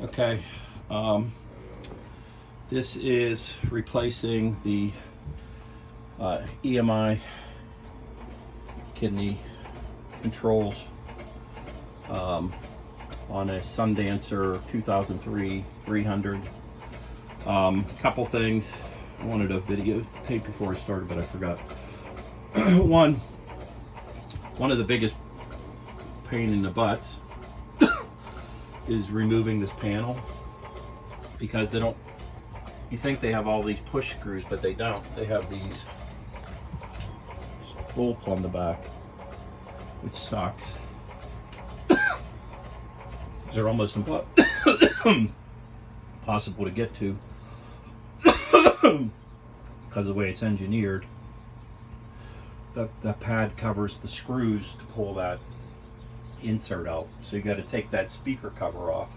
Okay, this is replacing the EIM kidney controls on a Sundancer 2003 300. Couple things I wanted to videotape before I started, but I forgot. One of the biggest pain in the butts is removing this panel, because they don't, you think they have all these push screws, but they don't. They have these bolts on the back, which sucks. They're almost impossible to get to because of the way it's engineered. The pad covers the screws to pull that insert out, so you got to take that speaker cover off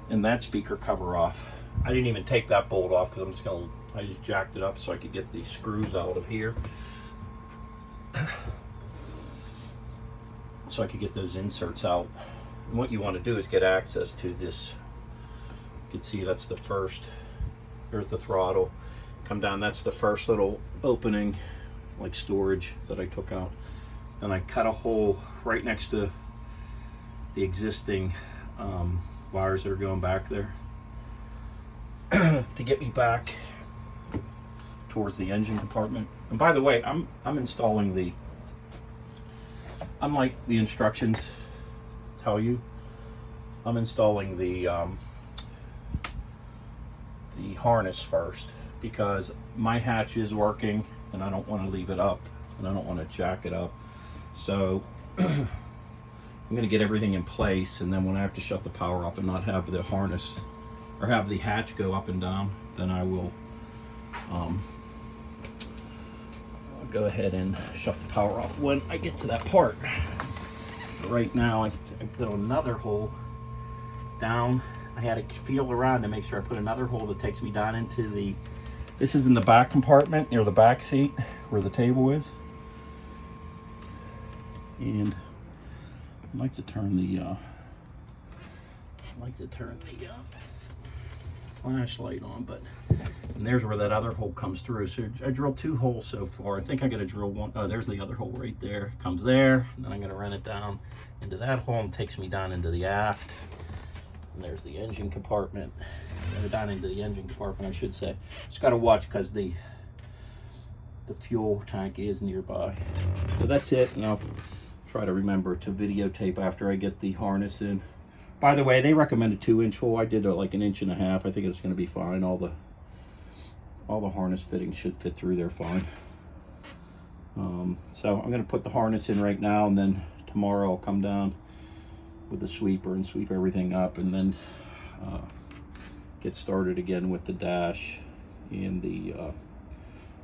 and that speaker cover off. I didn't even take that bolt off because I just jacked it up so I could get these screws out of here, so I could get those inserts out. And what you want to do is get access to this. You can see that's the first, there's the throttle, come down, that's the first little opening, like storage, that I took out. And I cut a hole right next to the existing wires that are going back there to get me back towards the engine compartment. And by the way, I'm installing the, unlike the instructions tell you, I'm installing the harness first, because my hatch is working and I don't want to leave it up and I don't want to jack it up. So I'm going to get everything in place, and then when I have to shut the power off and not have the harness or have the hatch go up and down, then I will I'll go ahead and shut the power off when I get to that part. But right now I put another hole down. I had to feel around to make sure I put another hole that takes me down into the, this is in the back compartment near the back seat where the table is. And I'd like to turn the flashlight on, but, and there's where that other hole comes through. So I drilled 2 holes so far. I think I got to drill one. Oh, there's the other hole right there. It comes there, and then I'm going to run it down into that hole, and takes me down into the aft. And there's the engine compartment. Or down into the engine compartment, I should say. Just got to watch because the fuel tank is nearby. So that's it, and I'll try to remember to videotape after I get the harness in. By the way, they recommend a 2-inch hole. I did like an 1.5 inches. I think it's going to be fine. All the harness fittings should fit through there fine. So I'm going to put the harness in right now, and then tomorrow I'll come down with the sweeper and sweep everything up, and then get started again with the dash and the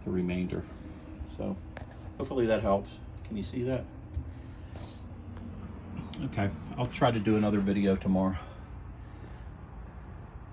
remainder. So hopefully that helps. Can you see that? Okay, I'll try to do another video tomorrow.